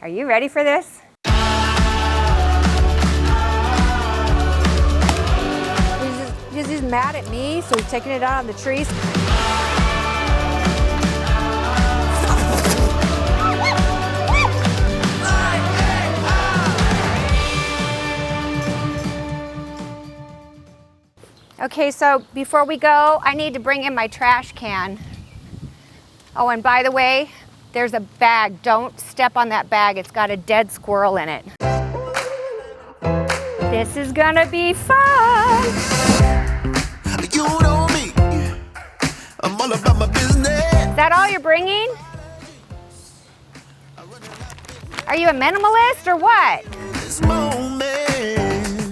Are you ready for this? He's mad at me, so he's taking it out on the trees. Okay, so before we go, I need to bring in my trash can. Oh, and by the way, there's a bag. Don't step on that bag. It's got a dead squirrel in it. This is gonna be fun. You know me. I'm all about my business. Is that all you're bringing? Are you a minimalist or what? This moment,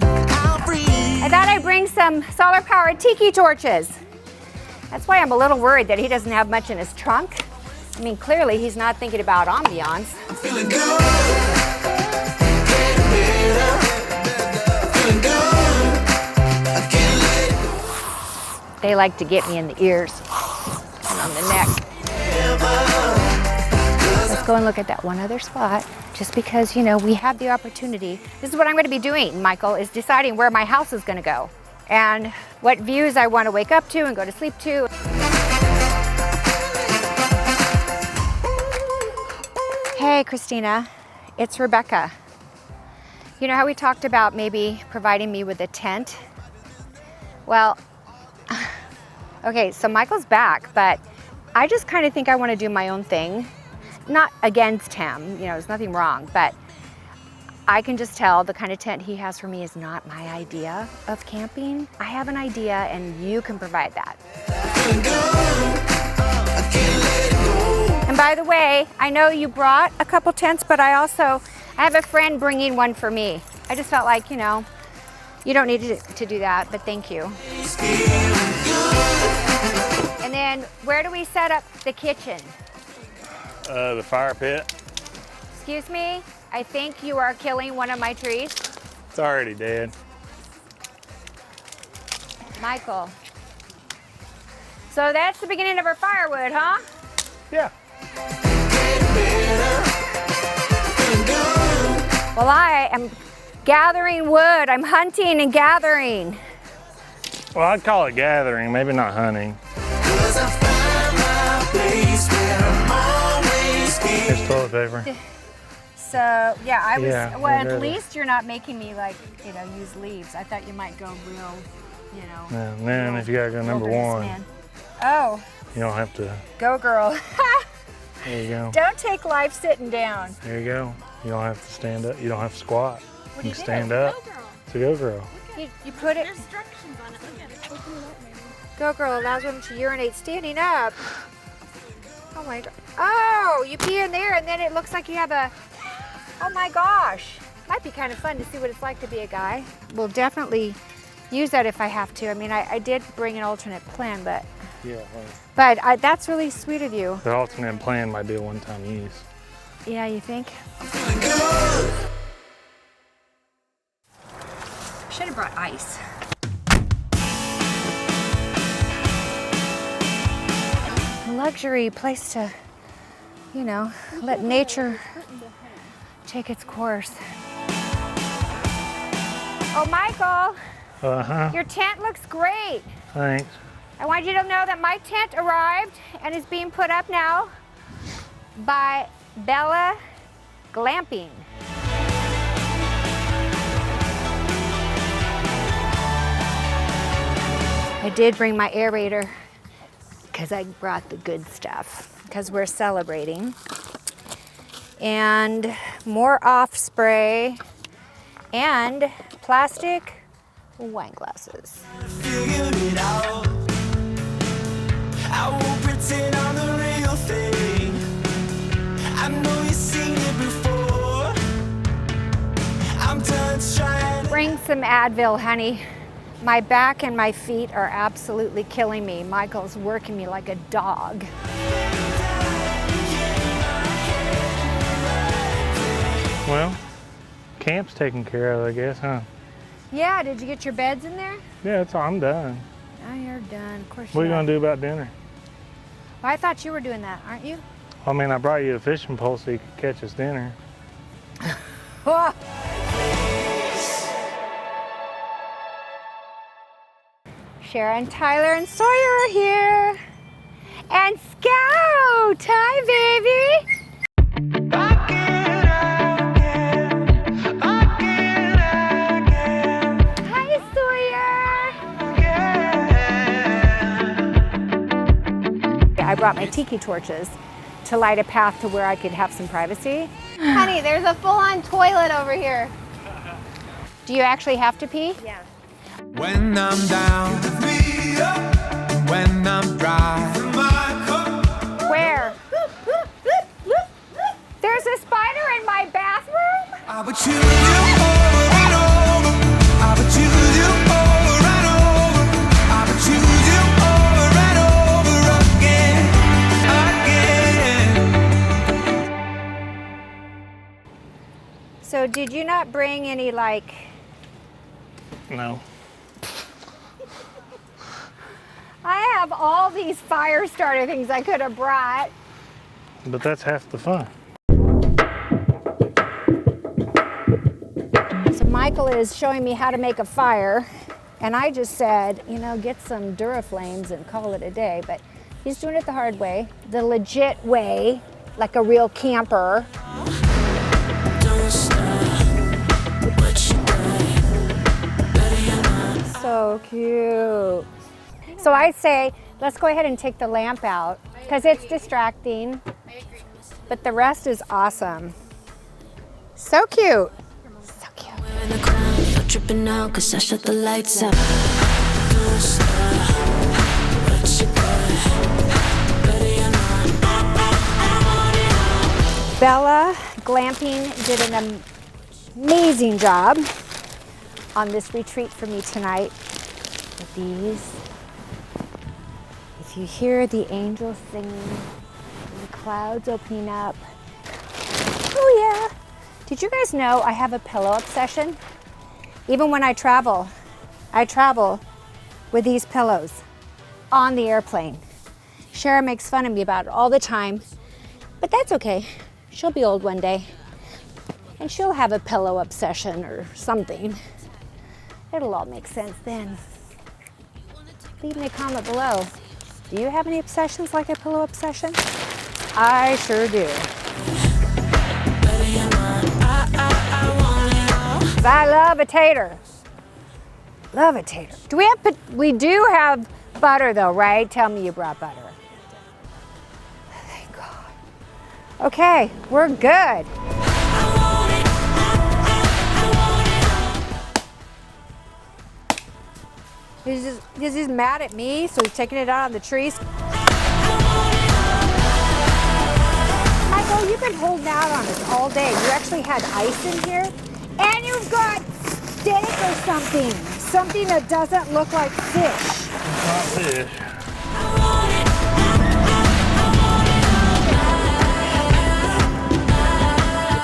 I'm free. I thought I'd bring some solar-powered tiki torches. That's why I'm a little worried that he doesn't have much in his trunk. I mean, clearly he's not thinking about ambiance. I'm feeling good. Getting better. Feeling good. I can't let it go. They like to get me in the ears and on the neck. Let's go and look at that one other spot, just because, you know, we have the opportunity. This is what I'm going to be doing, Michael, is deciding where my house is going to go and what views I want to wake up to and go to sleep to. Hey, Christina, it's Rebecca. You know how we talked about maybe providing me with a tent? Well, okay, so Michael's back, but I just kind of think I want to do my own thing. Not against him, you know, there's nothing wrong, but I can just tell the kind of tent he has for me is not my idea of camping. I have an idea and you can provide that. And by the way, I know you brought a couple tents, but I have a friend bringing one for me. I just felt like, you know, you don't need to do that, but thank you. And then where do we set up the kitchen? The fire pit. Excuse me, I think you are killing one of my trees. It's already dead. Michael. So that's the beginning of our firewood, huh? Yeah. Well, I am gathering wood. I'm hunting and gathering. Well, I'd call it gathering, maybe not hunting. It's toilet paper. So, yeah, I was, Yeah, well, at really. least you're not making me, like, you know, use leaves. I thought you might go real, you know. And then if you gotta go number wilderness one, man. Oh, you don't have to. go girl. There you go. Don't take life sitting down. There you go. You don't have to stand up. You don't have to squat. What You do can you stand do? up. Go girl. It's a go girl. You put it, There's instructions on it. Look at it. Open it up, maybe. go girl allows women to urinate standing up. Oh my God. Oh, you pee in there and then it looks like you have a, oh my gosh. Might be kind of fun to see what it's like to be a guy. We'll definitely use that if I have to. I mean, I did bring an alternate plan, but Yeah. that's really sweet of you. The alternate plan might be a one-time use. Yeah, you think? Should have brought ice. Luxury place to, you know, let nature take its course. Oh, Michael, Uh-huh. your tent looks great. Thanks. I want you to know that my tent arrived and is being put up now by Bella Glamping. I did bring my aerator because I brought the good stuff because we're celebrating. And more off spray and plastic wine glasses. Figured it out. I won't pretend I'm the real thing. I know you've seen it before. I'm done trying. Bring some Advil, honey. My back and my feet are absolutely killing me. Michael's working me like a dog. Well, camp's taken care of, I guess, huh? Yeah, did you get your beds in there? Yeah, I'm done. Oh, you're done. Of course What are you are. gonna do about dinner? Well, I thought you were doing that, aren't you? I mean, I brought you a fishing pole so you could catch us dinner. Oh. Sharon, Tyler, and Sawyer are here. And Scout! Hi, baby! Hi, Sawyer! I brought my tiki torches to light a path to where I could have some privacy. Honey, there's a full-on toilet over here. Do you actually have to pee? Yeah. When I'm down, me up. When I'm dry, my cup. Where? There's a spider in my bathroom? I would choose you over and over. I would choose you over and over. I would choose you over and over again. So did you not bring any, like, No. I have all these fire starter things I could have brought. But that's half the fun. So Michael is showing me how to make a fire, and I just said, you know, get some Duraflames and call it a day, but he's doing it the hard way, the legit way, like a real camper. So cute. So I say, let's go ahead and take the lamp out because it's distracting, but the rest is awesome. So cute. So cute. In the ground, you're tripping out 'cause I shut the lights out. Bella Glamping did an amazing job on this retreat for me tonight with these. If you hear the angels singing and the clouds opening up, oh yeah. Did you guys know I have a pillow obsession? Even when I travel with these pillows on the airplane. Shara makes fun of me about it all the time, but that's okay. She'll be old one day and she'll have a pillow obsession or something. It'll all make sense then. Leave me a comment below. Do you have any obsessions like a pillow obsession? I sure do. I love a tater. Love a tater. We do have butter though, right? Tell me you brought butter. Thank God. Okay, we're good. He's mad at me, so he's taking it out on the trees. Michael, you've been holding out on us all day. You actually had ice in here, and you've got steak or something. Something that doesn't look like fish. It's not fish.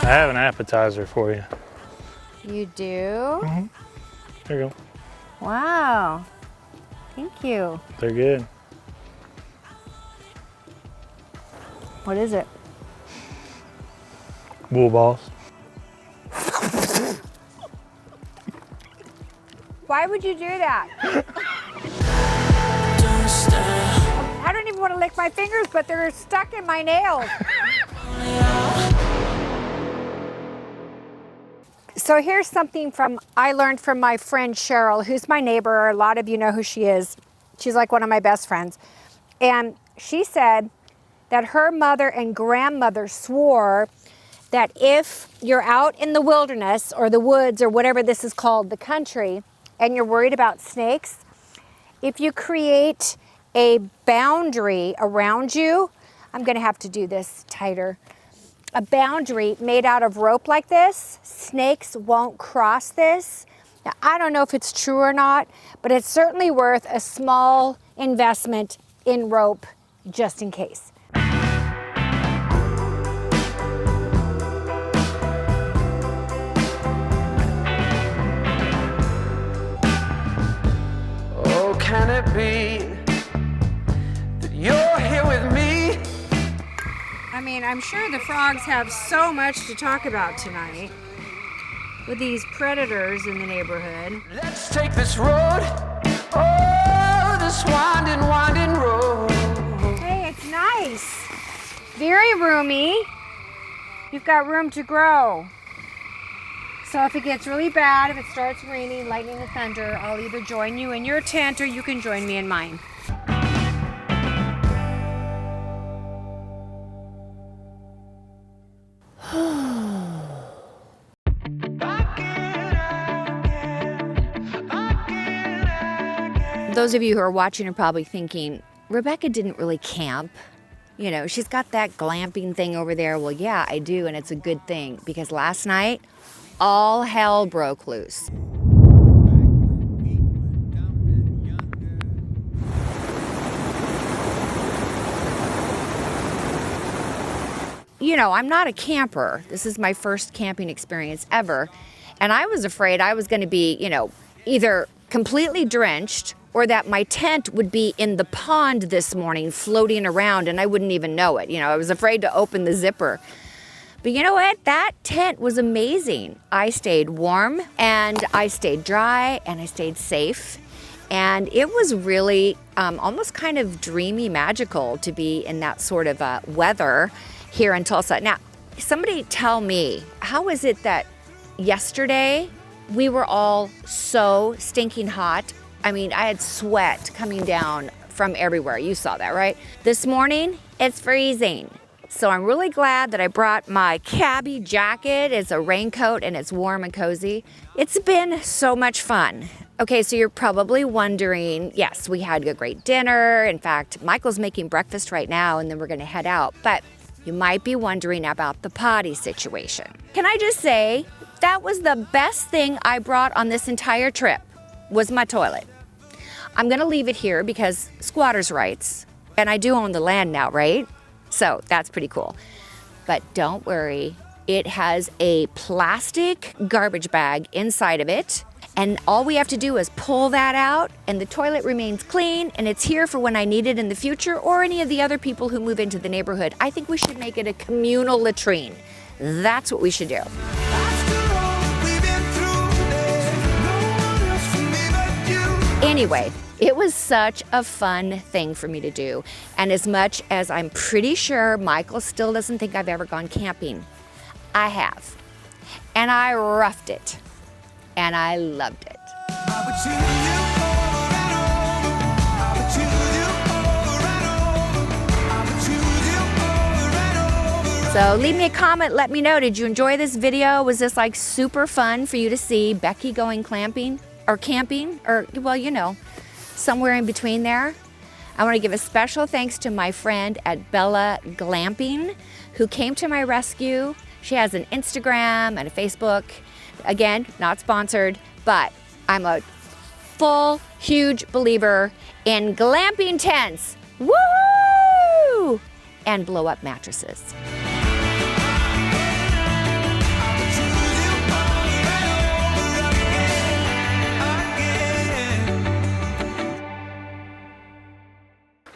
I have an appetizer for you. You do? Mm-hmm. There you go. Wow. Thank you. They're good. What is it? Bull balls. Why would you do that? I don't even want to lick my fingers, but they're stuck in my nails. So here's something I learned from my friend Cheryl, who's my neighbor. A lot of you know who she is. She's like one of my best friends. And she said that her mother and grandmother swore that if you're out in the wilderness or the woods or whatever this is called, the country, and you're worried about snakes, if you create a boundary around you, I'm gonna have to do this tighter, a boundary made out of rope like this, snakes won't cross this. Now, I don't know if it's true or not, but it's certainly worth a small investment in rope just in case. Oh, can it be that you're here with me? I mean, mean, I'm sure the frogs have so much to talk about tonight with these predators in the neighborhood. Let's take this road, oh, this winding, winding road. Hey, it's nice. Very roomy. You've got room to grow. So if it gets really bad, if it starts raining, lightning and thunder, I'll either join you in your tent or you can join me in mine. Those of you who are watching are probably thinking, Rebecca didn't really camp. You know, she's got that glamping thing over there. Well, yeah, I do, and it's a good thing because last night, all hell broke loose. You know, I'm not a camper. This is my first camping experience ever. And I was afraid I was going to be, you know, either completely drenched or that my tent would be in the pond this morning floating around and I wouldn't even know it. You know, I was afraid to open the zipper. But you know what? That tent was amazing. I stayed warm and I stayed dry and I stayed safe. And it was really almost kind of dreamy, magical to be in that sort of weather here in Tulsa. Now, somebody tell me, how is it that yesterday we were all so stinking hot? I mean, I had sweat coming down from everywhere. You saw that, right? This morning, it's freezing. So I'm really glad that I brought my cabbie jacket. It's a raincoat and it's warm and cozy. It's been so much fun. Okay, so you're probably wondering, yes, we had a great dinner. In fact, Michael's making breakfast right now and then we're gonna head out. But you might be wondering about the potty situation. Can I just say, that was the best thing I brought on this entire trip, was my toilet. I'm gonna leave it here because squatters' rights, and I do own the land now, right? So that's pretty cool. But don't worry, it has a plastic garbage bag inside of it, and all we have to do is pull that out, and the toilet remains clean, and it's here for when I need it in the future, or any of the other people who move into the neighborhood. I think we should make it a communal latrine. That's what we should do. Anyway, it was such a fun thing for me to do. And as much as I'm pretty sure Michael still doesn't think I've ever gone camping, I have. And I roughed it. And I loved it. So leave me a comment, let me know, did you enjoy this video? Was this like super fun for you to see Becky going clamping or camping or, well, you know, somewhere in between there? I want to give a special thanks to my friend at Bella Glamping who came to my rescue. She has an Instagram and a Facebook. Again, not sponsored, but I'm a full, huge believer in glamping tents. Woo! And blow up mattresses.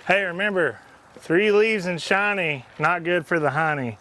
Hey, remember, 3 leaves and shiny, not good for the honey.